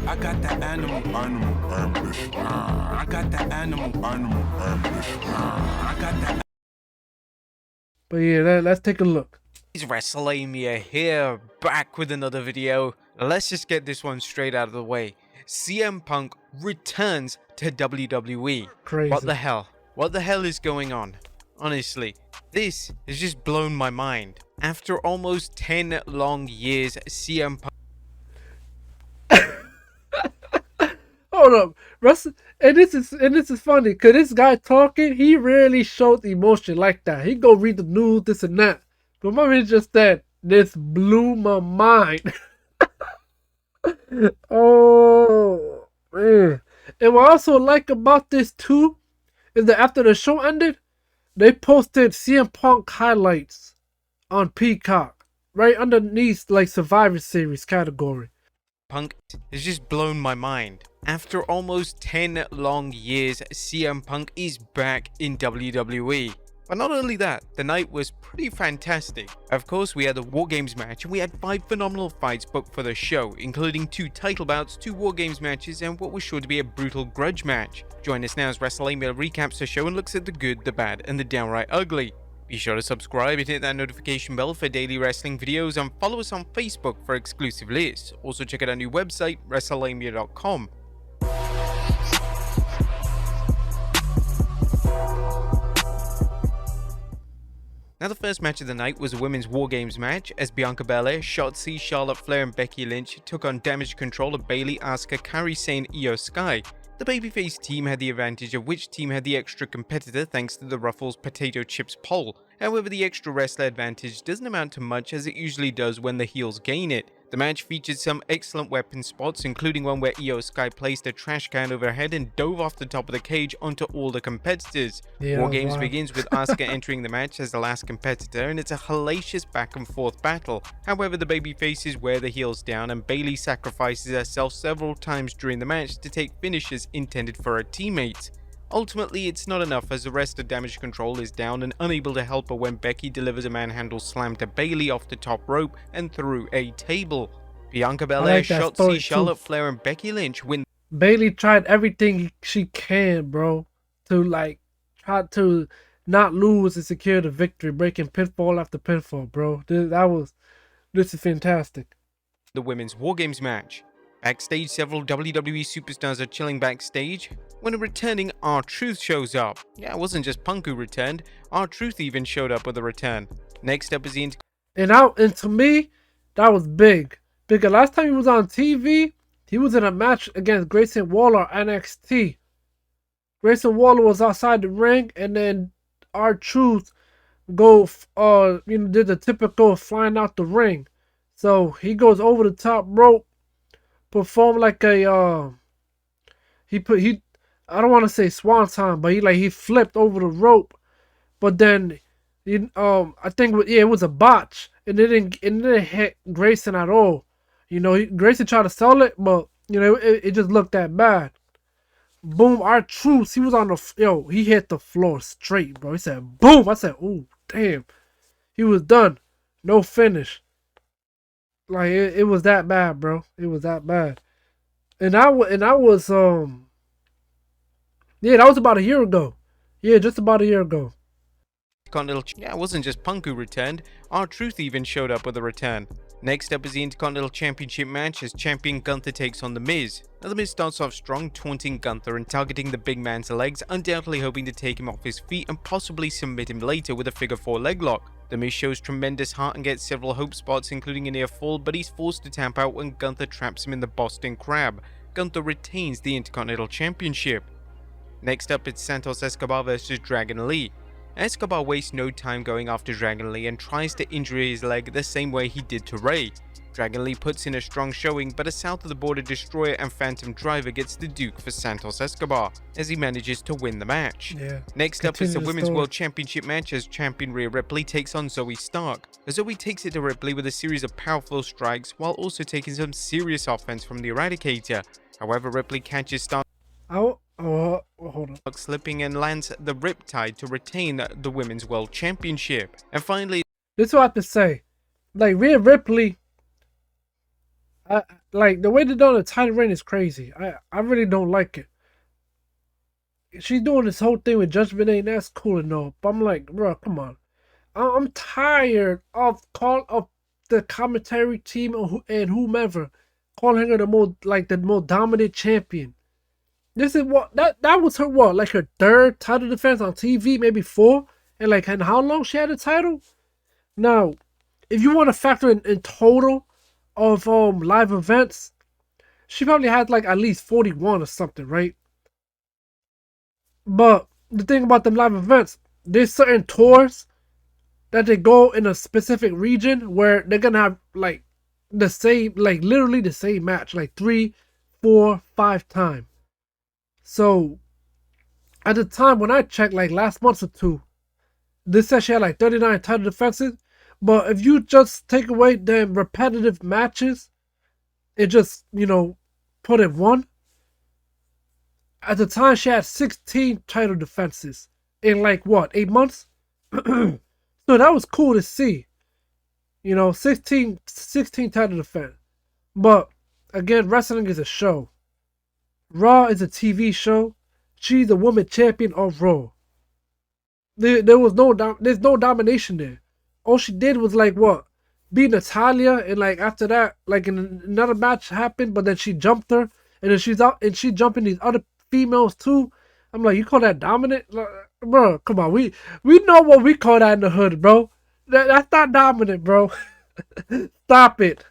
I got that ambition. I got that ambition. I got that. But yeah, let's take a look. It's wrestlelamia here, back with another video. Let's just get this one straight out of the way. CM Punk returns to WWE. Crazy. What the hell? What the hell is going on? Honestly, this has just blown my mind. After almost 10 long years, CM Punk... Hold up, and this is funny because this guy talking, he rarely showed emotion like that. He go read the news, this and that. But my man just said, this blew my mind. Oh man! And what I also like about this too is that after the show ended, they posted CM Punk highlights on Peacock right underneath like Survivor Series category. Punk has just blown my mind. After almost 10 long years, CM Punk is back in WWE. But not only that, the night was pretty fantastic. Of course, we had a War Games match and we had 5 phenomenal fights booked for the show, including 2 title bouts, 2 War Games matches, and what was sure to be a brutal grudge match. Join us now as WrestleLamia recaps the show and looks at the good, the bad, and the downright ugly. Be sure to subscribe and hit that notification bell for daily wrestling videos, and follow us on Facebook for exclusive lists. Also check out our new website, wrestlelamia.com. Now the first match of the night was a women's War Games match as Bianca Belair, Shotzi, Charlotte Flair and Becky Lynch took on Damage Control of Bayley, Asuka, Kairi Sane, Io Sky. The babyface team had the advantage of which team had the extra competitor thanks to the Ruffles Potato Chips poll. However, the extra wrestler advantage doesn't amount to much as it usually does when the heels gain it. The match featured some excellent weapon spots, including one where Io Sky placed a trash can over her head and dove off the top of the cage onto all the competitors. War Games begins with Asuka entering the match as the last competitor, and it's a hellacious back and forth battle. However, the babyfaces wear the heels down and Bayley sacrifices herself several times during the match to take finishes intended for her teammates. Ultimately, it's not enough as the rest of Damage Control is down and unable to help her when Becky delivers a manhandle slam to Bayley off the top rope and through a table. Bianca Belair, Shotzi, Charlotte Flair and Becky Lynch win. Bayley tried everything she can, bro, to try to not lose and secure the victory, breaking pinfall after pinfall, bro. This is fantastic. The women's War Games match. Backstage, several WWE superstars are chilling backstage when a returning R-Truth shows up. Yeah, it wasn't just Punk who returned, R-Truth even showed up with a return. Next up is the and to me, that was big. Because last time he was on TV, he was in a match against Grayson Waller NXT. Grayson Waller was outside the ring, and then R-Truth did the typical flying out the ring. So he goes over the top rope, performed like a I don't want to say swanton, but he flipped over the rope, but then I think it was a botch, and it didn't hit Grayson at all. Grayson tried to sell it, but it just looked that bad. Boom, R-Truth, he was on he hit the floor straight, bro. He said boom. I said, ooh, damn. He was done. No finish. Like it was that bad, bro. It was that bad. And that was yeah, that was about a year ago. Yeah, just about a year ago. Yeah, it wasn't just Punk who returned, R-Truth even showed up with a return. Next up is the Intercontinental Championship match as champion Gunther takes on The Miz. Now The Miz starts off strong, taunting Gunther and targeting the big man's legs, undoubtedly hoping to take him off his feet and possibly submit him later with a figure 4 leg lock. The Miz shows tremendous heart and gets several hope spots, including a near fall, but he's forced to tap out when Gunther traps him in the Boston Crab. Gunther retains the Intercontinental Championship. Next up, it's Santos Escobar vs Dragon Lee. Escobar wastes no time going after Dragon Lee and tries to injure his leg the same way he did to Ray. Dragon Lee puts in a strong showing, but a south of the border destroyer and phantom driver gets the Duke for Santos Escobar as he manages to win the match. Next up is the Women's World Championship match as champion Rhea Ripley takes on Zoe Stark. Zoe takes it to Ripley with a series of powerful strikes while also taking some serious offense from the Eradicator. However, Ripley catches Stark hold on. slipping and lands the Riptide to retain the Women's World Championship. And finally, this is what I have to say. Like Rhea Ripley, like the way they done the title reign is crazy. I really don't like it. She's doing this whole thing with Judgment Day, and that's cool and all. But I'm like, bro, come on. I'm tired of the commentary team and whomever calling her the most dominant champion. This is what that was her like her third title defense on TV, maybe four, and how long she had the title. Now, if you want to factor in total of live events, she probably had like at least 41 or something, right? But the thing about them live events, there's certain tours that they go in a specific region where they're gonna have like the same, like literally the same match, like 3, 4, 5 times. So at the time when I checked, like last month or two, they said she had like 39 title defenses. But if you just take away the repetitive matches, it just put it one. At the time, she had 16 title defenses in like what, 8 months? So that was cool to see. 16 title defense. But again, wrestling is a show. Raw is a TV show. She's the woman champion of Raw. There's no domination there. All she did was like what? Beat Natalia, and like after that, like another match happened, but then she jumped her, and then she's out and she jumping these other females too. I'm like, you call that dominant? Like, bro, come on. We know what we call that in the hood, bro. That's not dominant, bro. Stop it.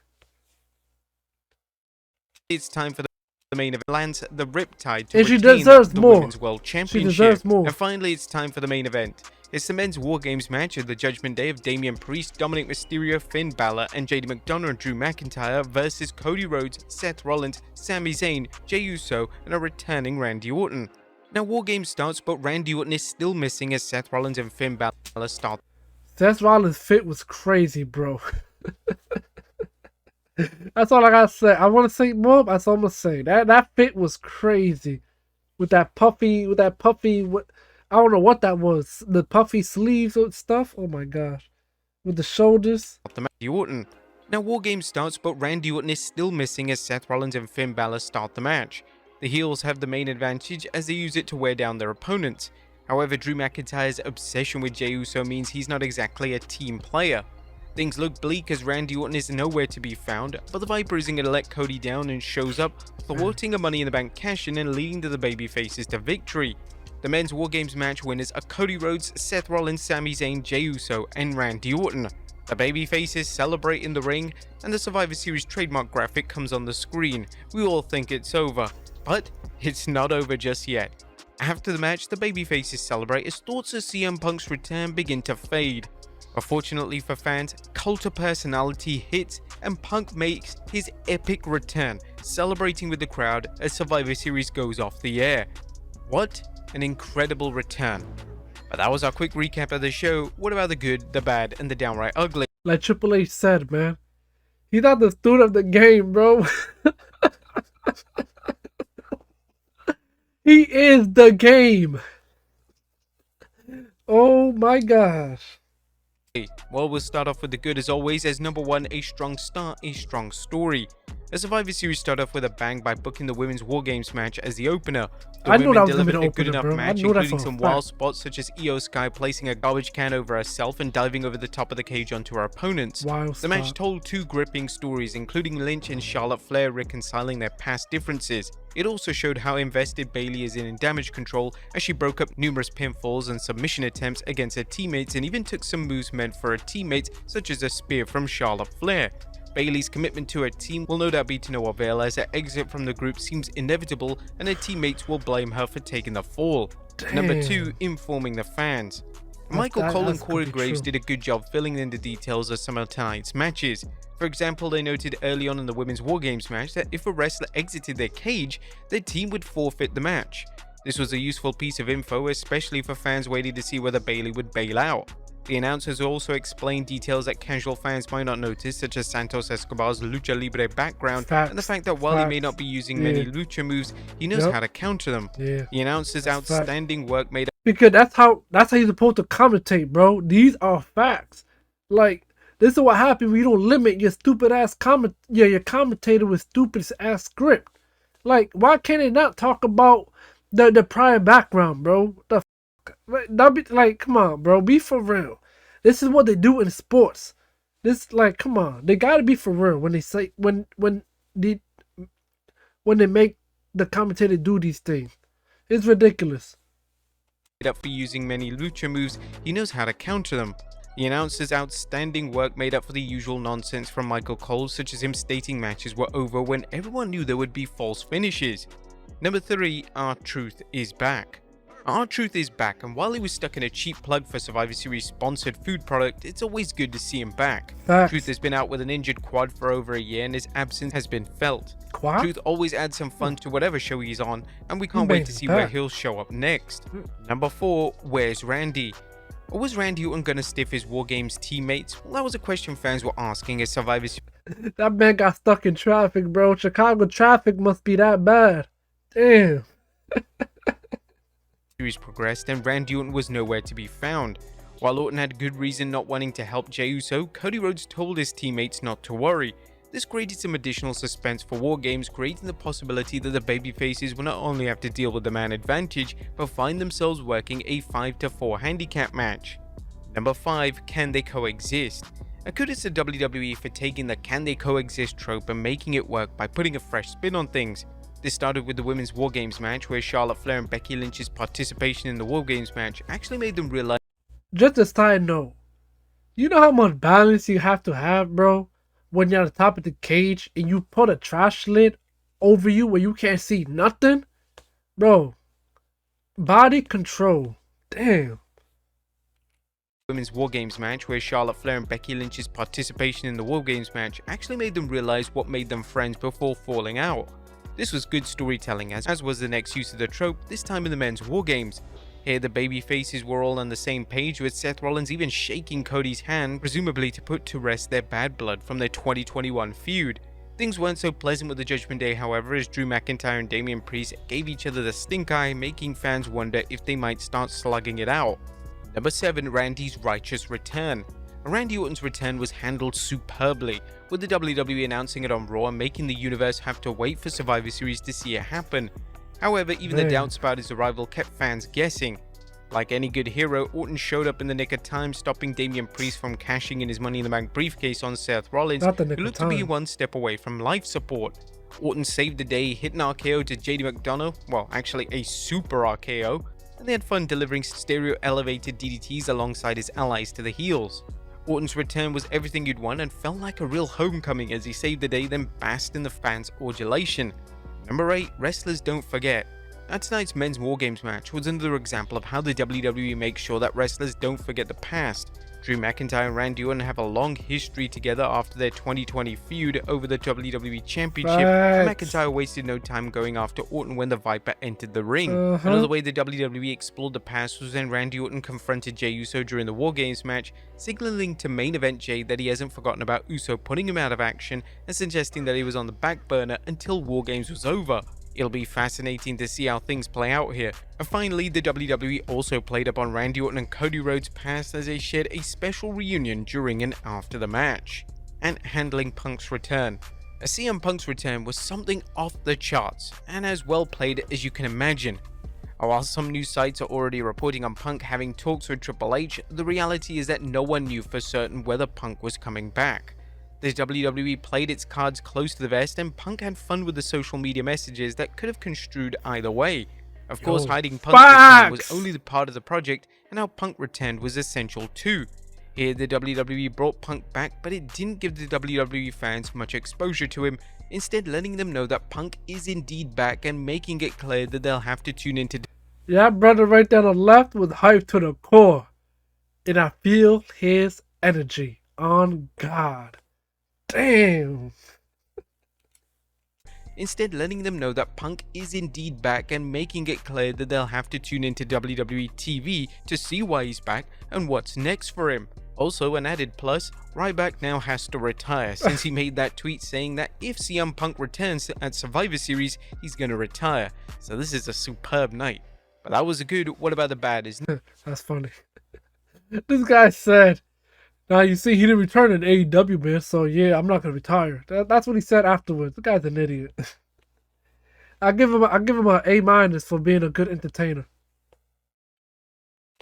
It's time for the main event. Lands the Riptide to And she retain deserves the more. Women's World Championship. She deserves more. And finally, it's time for the main event. It's the men's War Games match of the Judgment Day of Damian Priest, Dominic Mysterio, Finn Balor, and JD McDonough and Drew McIntyre versus Cody Rhodes, Seth Rollins, Sami Zayn, Jey Uso, and a returning Randy Orton. Now, War Games starts, but Randy Orton is still missing as Seth Rollins and Finn Balor start. Seth Rollins' fit was crazy, bro. That's all I gotta say. I want to say more, but that's all I'm gonna say. That fit was crazy, with that puffy. I don't know what that was. The puffy sleeves and stuff. Oh my gosh, with the shoulders. Randy Orton. Now, War Games starts, but Randy Orton is still missing as Seth Rollins and Finn Balor start the match. The heels have the main advantage as they use it to wear down their opponents. However, Drew McIntyre's obsession with Jey Uso means he's not exactly a team player. Things look bleak as Randy Orton is nowhere to be found, but the Viper isn't going to let Cody down and shows up, thwarting a Money in the Bank cash-in and leading to the babyfaces to victory. The men's War Games match winners are Cody Rhodes, Seth Rollins, Sami Zayn, Jey Uso, and Randy Orton. The babyfaces celebrate in the ring, and the Survivor Series trademark graphic comes on the screen. We all think it's over, but it's not over just yet. After the match, the babyfaces celebrate as thoughts of CM Punk's return begin to fade. But fortunately for fans, Cult of Personality hits and Punk makes his epic return, celebrating with the crowd as Survivor Series goes off the air. What an incredible return. But that was our quick recap of the show. What about the good, the bad, and the downright ugly? Like Triple H said, man, he's not the student of the game, bro. He is the game. Oh my gosh. Well, we'll start off with the good as always, as number one, a strong start, a strong story. The Survivor Series started off with a bang by booking the Women's War Games match as the opener. The I knew women that was gonna be delivered the a good opener, enough bro. match, I knew that including for a some fact. wild spots such as Io Sky placing a garbage can over herself and diving over the top of the cage onto her opponents. Wild The match spot. told two gripping stories, including Lynch and Charlotte Flair reconciling their past differences. It also showed how invested Bayley is in damage control as she broke up numerous pinfalls and submission attempts against her teammates and even took some moves meant for her teammates, such as a spear from Charlotte Flair. Bayley's commitment to her team will no doubt be to no avail as her exit from the group seems inevitable and her teammates will blame her for taking the fall. Number two, informing the fans. Michael Cole and Corey Graves did a good job filling in the details of some of tonight's matches. For example, they noted early on in the Women's War Games match that if a wrestler exited their cage, their team would forfeit the match. This was a useful piece of info, especially for fans waiting to see whether Bayley would bail out. The announcers also explained details that casual fans might not notice, such as Santos Escobar's lucha libre background and the fact that while he may not be using many lucha moves, he knows how to counter them. The announcers' outstanding work made because that's how you're supposed to commentate, bro. These are facts. Like This is what happens when you don't limit your stupid ass your commentator with stupid ass script. Like, why can't they not talk about the prior background, bro? That be like, come on, bro, be for real. This is what they do in sports. This, like, come on, they gotta be for real when they say they when they make the commentator do these things. It's ridiculous. Up for using many lucha moves, he knows how to counter them. The announcer's outstanding work made up for the usual nonsense from Michael Cole, such as him stating matches were over when everyone knew there would be false finishes. Number 3, R-Truth is back. R-Truth is back, and while he was stuck in a cheap plug for Survivor Series sponsored food product, it's always good to see him back. Facts. Truth has been out with an injured quad for over a year, and his absence has been felt. Quad? Truth always adds some fun to whatever show he's on, and we can't wait to see where he'll show up next. Number 4, where's Randy? Or was Randy Orton gonna stiff his War Games teammates? Well, that was a question fans were asking as Survivor That man got stuck in traffic, bro. Chicago traffic must be that bad. Damn. Series progressed, and Randy Orton was nowhere to be found. While Orton had good reason not wanting to help Jey Uso, Cody Rhodes told his teammates not to worry. This created some additional suspense for War Games, creating the possibility that the babyfaces will not only have to deal with the man advantage, but find themselves working a 5-4 handicap match. Number 5, can they coexist? A kudos to WWE for taking the can they coexist trope and making it work by putting a fresh spin on things. This started with the Women's War Games match, where Charlotte Flair and Becky Lynch's participation in the War Games match actually made them realize. Just a side note. You know how much balance you have to have, bro? When you're at the top of the cage and you put a trash lid over you where you can't see nothing? Bro. Body control. Damn. Women's War Games match, where Charlotte Flair and Becky Lynch's participation in the War Games match actually made them realize what made them friends before falling out. This was good storytelling, as was the next use of the trope, this time in the men's War Games. Here the baby faces were all on the same page, with Seth Rollins even shaking Cody's hand, presumably to put to rest their bad blood from their 2021 feud. Things weren't so pleasant with the Judgment Day, however, as Drew McIntyre and Damian Priest gave each other the stink eye, making fans wonder if they might start slugging it out. Number 7, Randy's righteous return. Randy Orton's return was handled superbly, with the WWE announcing it on Raw and making the universe have to wait for Survivor Series to see it happen. However, even the doubts about his arrival kept fans guessing. Like any good hero, Orton showed up in the nick of time, stopping Damian Priest from cashing in his Money in the Bank briefcase on Seth Rollins, who looked to be one step away from life support. Orton saved the day, hit an RKO to JD McDonough, well, actually a super RKO, and they had fun delivering stereo elevated DDTs alongside his allies to the heels. Orton's return was everything you'd want and felt like a real homecoming as he saved the day, then basked in the fans' adulation. Number 8, wrestlers don't forget. Now, tonight's men's War Games match was another example of how the WWE makes sure that wrestlers don't forget the past. Drew McIntyre and Randy Orton have a long history together after their 2020 feud over the WWE Championship, and McIntyre wasted no time going after Orton when the Viper entered the ring. Another way the WWE explored the past was when Randy Orton confronted Jey Uso during the War Games match, signaling to main event Jey that he hasn't forgotten about Uso putting him out of action and suggesting that he was on the back burner until War Games was over. It'll be fascinating to see how things play out here. And finally, the WWE also played up on Randy Orton and Cody Rhodes' past as they shared a special reunion during and after the match. And handling Punk's return. A CM Punk's return was something off the charts, and as well played as you can imagine. While some news sites are already reporting on Punk having talks with Triple H, the reality is that no one knew for certain whether Punk was coming back. The WWE played its cards close to the vest, and Punk had fun with the social media messages that could have construed either way. Of course, hiding Punk's return was only the part of the project, and how Punk returned was essential too. Here, the WWE brought Punk back, but it didn't give the WWE fans much exposure to him, instead letting them know that Punk is indeed back and making it clear that they'll have to tune into. Yeah, brother right there on the left was hyped to the core, and I feel his energy on God. Damn. Instead letting them know that Punk is indeed back and making it clear that they'll have to tune into WWE TV to see why he's back and what's next for him. Also, an added plus, Ryback now has to retire since he made that tweet saying that if CM Punk returns at Survivor Series, he's gonna retire. So this is a superb night. But that was a good, what about the bad? That's funny. This guy said, Now you see, he didn't return in AEW, man. So yeah, I'm not gonna retire. That's what he said afterwards. The guy's an idiot. I give him a A- for being a good entertainer.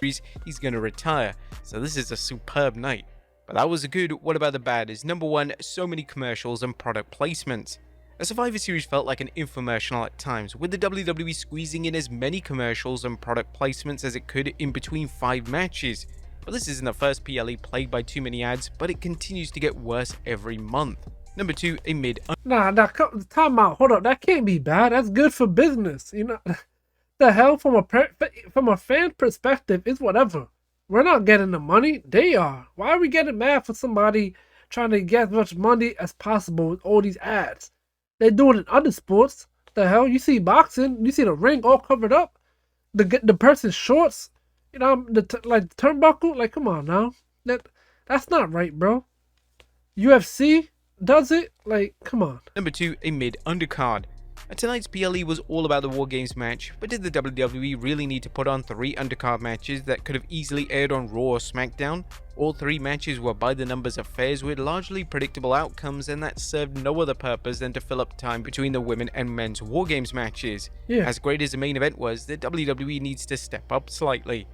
He's gonna retire. So this is a superb night. But that was a good. What about the bad? Is number one, so many commercials and product placements. A Survivor Series felt like an infomercial at times, with the WWE squeezing in as many commercials and product placements as it could in between 5 matches. But this isn't the first PLE plagued by too many ads, but it continues to get worse every month. Number 2, a mid. Nah, time out. Hold up. That can't be bad. That's good for business. You know, the hell from a fan perspective is whatever. We're not getting the money. They are. Why are we getting mad for somebody trying to get as much money as possible with all these ads? They do it in other sports. The hell, you see boxing, you see the ring all covered up, the person's shorts, you know, the turnbuckle. Like, come on now, that's not right, bro. UFC does it. Like, come on. Number 2, a mid undercard. Tonight's PLE was all about the War Games match, but did the WWE really need to put on 3 undercard matches that could have easily aired on Raw or SmackDown? All 3 matches were by the numbers affairs with largely predictable outcomes, and that served no other purpose than to fill up time between the women and men's War Games matches. Yeah. As great as the main event was, the WWE needs to step up slightly.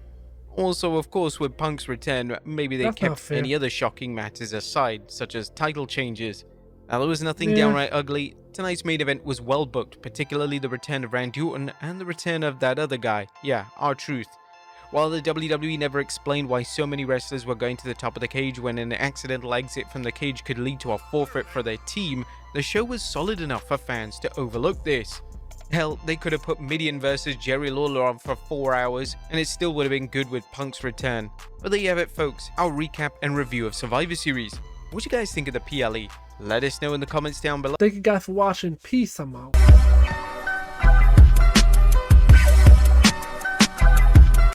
Also, of course, with Punk's return, maybe they kept any other shocking matters aside, such as title changes. Now, there was nothing downright ugly. Tonight's main event was well booked, particularly the return of Randy Orton and the return of that other guy. Yeah, R-Truth. While the WWE never explained why so many wrestlers were going to the top of the cage when an accidental exit from the cage could lead to a forfeit for their team, the show was solid enough for fans to overlook this. Hell, they could have put Mideon versus Jerry Lawler on for 4 hours, and it still would have been good with Punk's return. But there you have it, folks, our recap and review of Survivor Series. What do you guys think of the PLE? Let us know in the comments down below. Thank you guys for watching. Peace. I'm out.